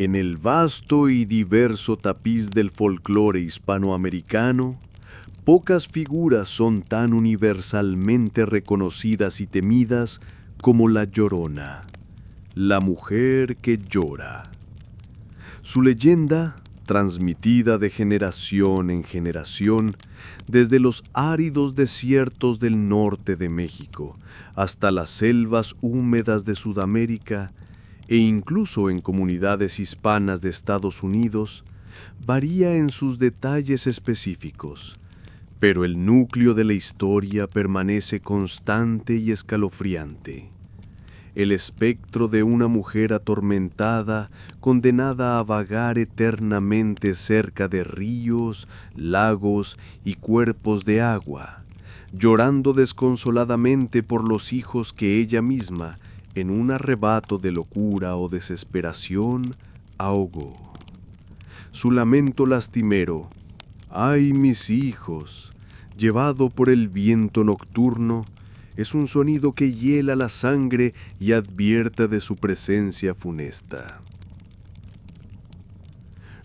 En el vasto y diverso tapiz del folclore hispanoamericano, pocas figuras son tan universalmente reconocidas y temidas como la Llorona, la mujer que llora. Su leyenda, transmitida de generación en generación, desde los áridos desiertos del norte de México hasta las selvas húmedas de Sudamérica, e incluso en comunidades hispanas de Estados Unidos, varía en sus detalles específicos, pero el núcleo de la historia permanece constante y escalofriante. El espectro de una mujer atormentada, condenada a vagar eternamente cerca de ríos, lagos y cuerpos de agua, llorando desconsoladamente por los hijos que ella misma, en un arrebato de locura o desesperación, ahogó. Su lamento lastimero, ¡ay mis hijos!, llevado por el viento nocturno, es un sonido que hiela la sangre y advierte de su presencia funesta.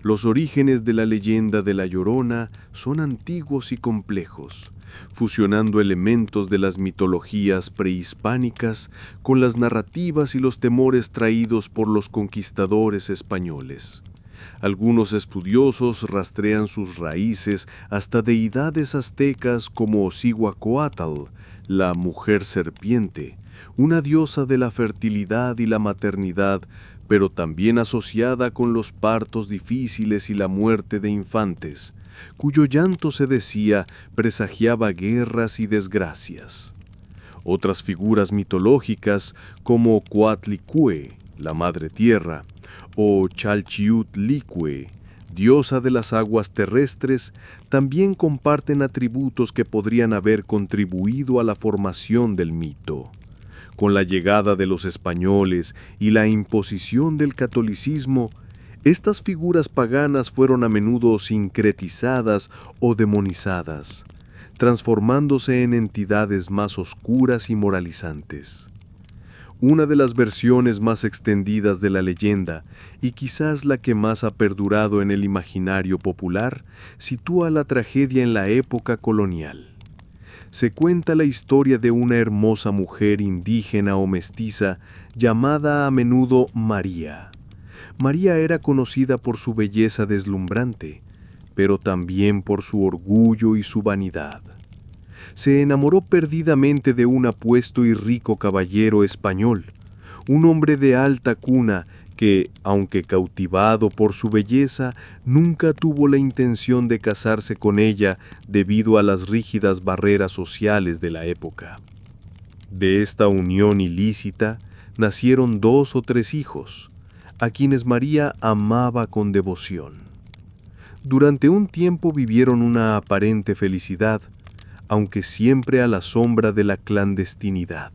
Los orígenes de la leyenda de La Llorona son antiguos y complejos, fusionando elementos de las mitologías prehispánicas con las narrativas y los temores traídos por los conquistadores españoles. Algunos estudiosos rastrean sus raíces hasta deidades aztecas como Cihuacóatl, la mujer serpiente, una diosa de la fertilidad y la maternidad, pero también asociada con los partos difíciles y la muerte de infantes, cuyo llanto se decía presagiaba guerras y desgracias. Otras figuras mitológicas como Coatlicue, la Madre Tierra, o Chalchiutlicue, diosa de las aguas terrestres, también comparten atributos que podrían haber contribuido a la formación del mito. Con la llegada de los españoles y la imposición del catolicismo, estas figuras paganas fueron a menudo sincretizadas o demonizadas, transformándose en entidades más oscuras y moralizantes. Una de las versiones más extendidas de la leyenda, y quizás la que más ha perdurado en el imaginario popular, sitúa la tragedia en la época colonial. Se cuenta la historia de una hermosa mujer indígena o mestiza llamada a menudo María. María era conocida por su belleza deslumbrante, pero también por su orgullo y su vanidad. Se enamoró perdidamente de un apuesto y rico caballero español, un hombre de alta cuna que, aunque cautivado por su belleza, nunca tuvo la intención de casarse con ella debido a las rígidas barreras sociales de la época. De esta unión ilícita nacieron 2 o 3 hijos, a quienes María amaba con devoción. Durante un tiempo vivieron una aparente felicidad, aunque siempre a la sombra de la clandestinidad.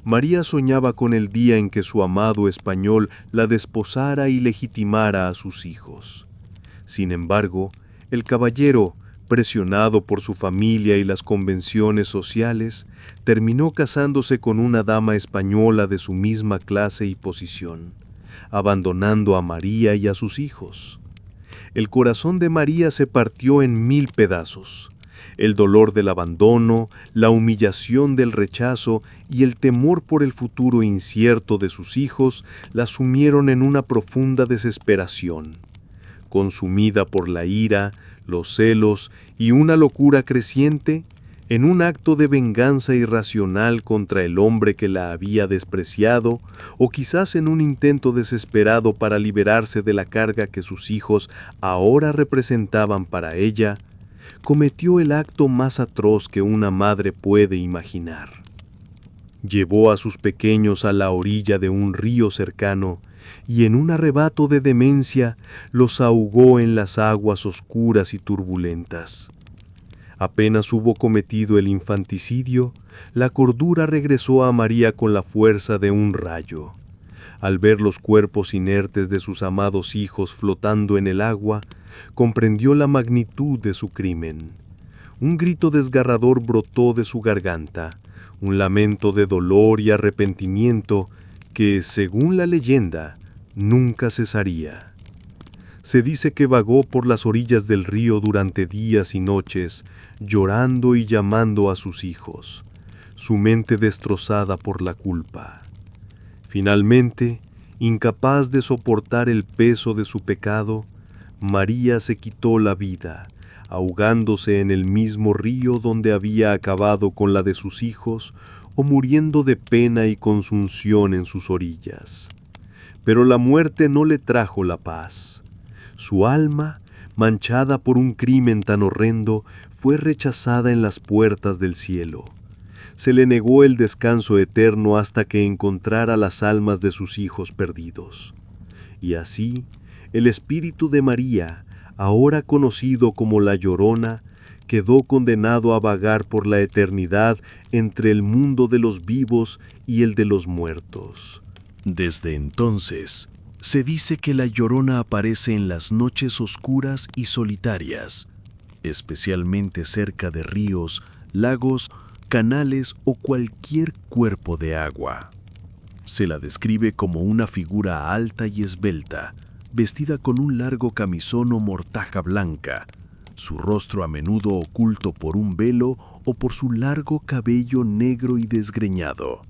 María soñaba con el día en que su amado español la desposara y legitimara a sus hijos. Sin embargo, el caballero, presionado por su familia y las convenciones sociales, terminó casándose con una dama española de su misma clase y posición, abandonando a María y a sus hijos. El corazón de María se partió en 1000 pedazos. El dolor del abandono, la humillación del rechazo y el temor por el futuro incierto de sus hijos la sumieron en una profunda desesperación. Consumida por la ira, los celos y una locura creciente, en un acto de venganza irracional contra el hombre que la había despreciado, o quizás en un intento desesperado para liberarse de la carga que sus hijos ahora representaban para ella, cometió el acto más atroz que una madre puede imaginar. Llevó a sus pequeños a la orilla de un río cercano y en un arrebato de demencia los ahogó en las aguas oscuras y turbulentas. Apenas hubo cometido el infanticidio, la cordura regresó a María con la fuerza de un rayo. Al ver los cuerpos inertes de sus amados hijos flotando en el agua, comprendió la magnitud de su crimen. Un grito desgarrador brotó de su garganta, un lamento de dolor y arrepentimiento que, según la leyenda, nunca cesaría. Se dice que vagó por las orillas del río durante días y noches, llorando y llamando a sus hijos, su mente destrozada por la culpa. Finalmente, incapaz de soportar el peso de su pecado, María se quitó la vida, ahogándose en el mismo río donde había acabado con la de sus hijos, o muriendo de pena y consunción en sus orillas. Pero la muerte no le trajo la paz. Su alma, manchada por un crimen tan horrendo, fue rechazada en las puertas del cielo. Se le negó el descanso eterno hasta que encontrara las almas de sus hijos perdidos. Y así, el espíritu de María, ahora conocido como la Llorona, quedó condenado a vagar por la eternidad entre el mundo de los vivos y el de los muertos. Desde entonces, se dice que la Llorona aparece en las noches oscuras y solitarias, especialmente cerca de ríos, lagos, canales o cualquier cuerpo de agua. Se la describe como una figura alta y esbelta, vestida con un largo camisón o mortaja blanca, su rostro a menudo oculto por un velo o por su largo cabello negro y desgreñado.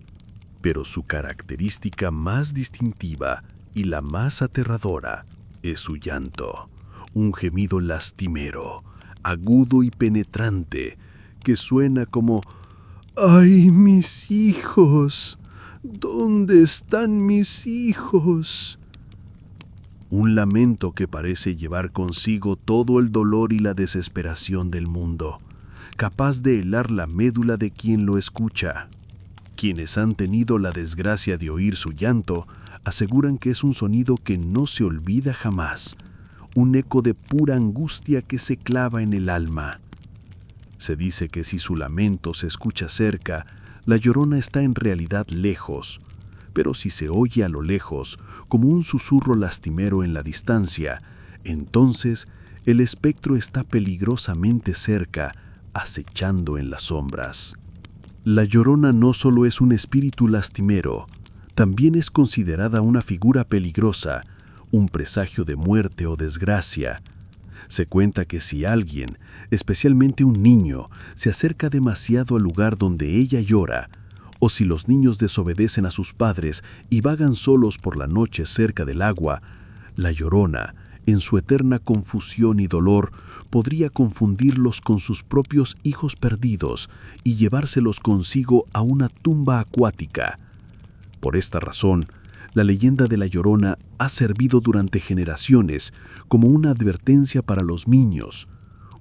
Pero su característica más distintiva y la más aterradora es su llanto, un gemido lastimero, agudo y penetrante, que suena como «¡Ay, mis hijos! ¿Dónde están mis hijos?». Un lamento que parece llevar consigo todo el dolor y la desesperación del mundo, capaz de helar la médula de quien lo escucha. Quienes han tenido la desgracia de oír su llanto aseguran que es un sonido que no se olvida jamás, un eco de pura angustia que se clava en el alma. Se dice que si su lamento se escucha cerca, la Llorona está en realidad lejos, pero si se oye a lo lejos, como un susurro lastimero en la distancia, entonces el espectro está peligrosamente cerca, acechando en las sombras. La Llorona no solo es un espíritu lastimero, también es considerada una figura peligrosa, un presagio de muerte o desgracia. Se cuenta que si alguien, especialmente un niño, se acerca demasiado al lugar donde ella llora, o si los niños desobedecen a sus padres y vagan solos por la noche cerca del agua, la Llorona, en su eterna confusión y dolor, podría confundirlos con sus propios hijos perdidos y llevárselos consigo a una tumba acuática. Por esta razón, la leyenda de la Llorona ha servido durante generaciones como una advertencia para los niños,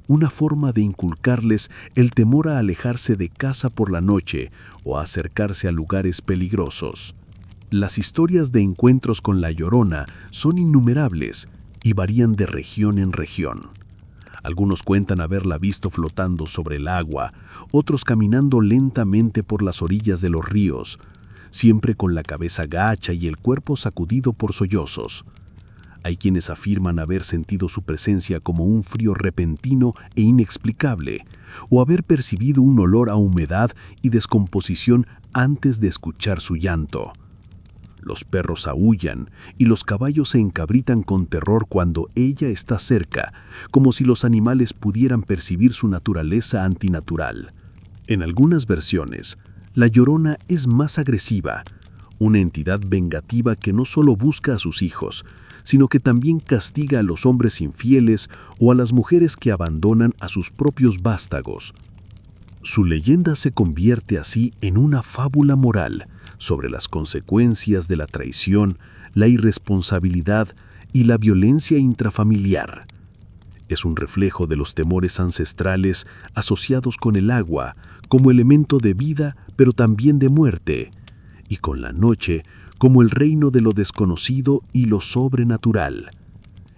una forma de inculcarles el temor a alejarse de casa por la noche o a acercarse a lugares peligrosos. Las historias de encuentros con la Llorona son innumerables y varían de región en región. Algunos cuentan haberla visto flotando sobre el agua, otros caminando lentamente por las orillas de los ríos, siempre con la cabeza gacha y el cuerpo sacudido por sollozos. Hay quienes afirman haber sentido su presencia como un frío repentino e inexplicable, o haber percibido un olor a humedad y descomposición antes de escuchar su llanto. Los perros aúllan y los caballos se encabritan con terror cuando ella está cerca, como si los animales pudieran percibir su naturaleza antinatural. En algunas versiones, la Llorona es más agresiva, una entidad vengativa que no solo busca a sus hijos, sino que también castiga a los hombres infieles o a las mujeres que abandonan a sus propios vástagos. Su leyenda se convierte así en una fábula moral sobre las consecuencias de la traición, la irresponsabilidad y la violencia intrafamiliar. Es un reflejo de los temores ancestrales asociados con el agua como elemento de vida, pero también de muerte, y con la noche como el reino de lo desconocido y lo sobrenatural.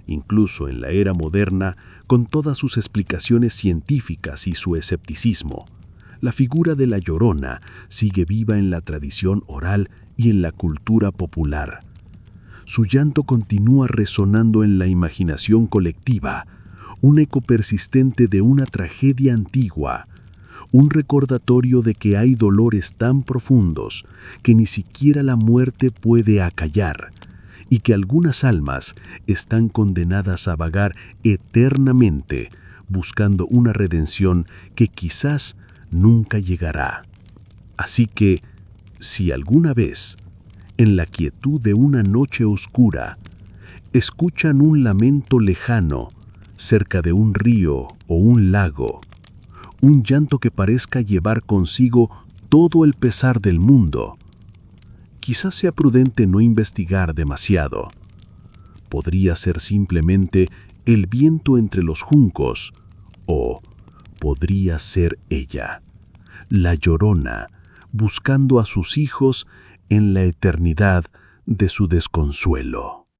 Incluso en la era moderna, con todas sus explicaciones científicas y su escepticismo, la figura de la Llorona sigue viva en la tradición oral y en la cultura popular. Su llanto continúa resonando en la imaginación colectiva, un eco persistente de una tragedia antigua, un recordatorio de que hay dolores tan profundos que ni siquiera la muerte puede acallar, y que algunas almas están condenadas a vagar eternamente buscando una redención que quizás nunca llegará. Así que, si alguna vez, en la quietud de una noche oscura, escuchan un lamento lejano cerca de un río o un lago, un llanto que parezca llevar consigo todo el pesar del mundo, quizás sea prudente no investigar demasiado. Podría ser simplemente el viento entre los juncos, o podría ser ella, la Llorona, buscando a sus hijos en la eternidad de su desconsuelo.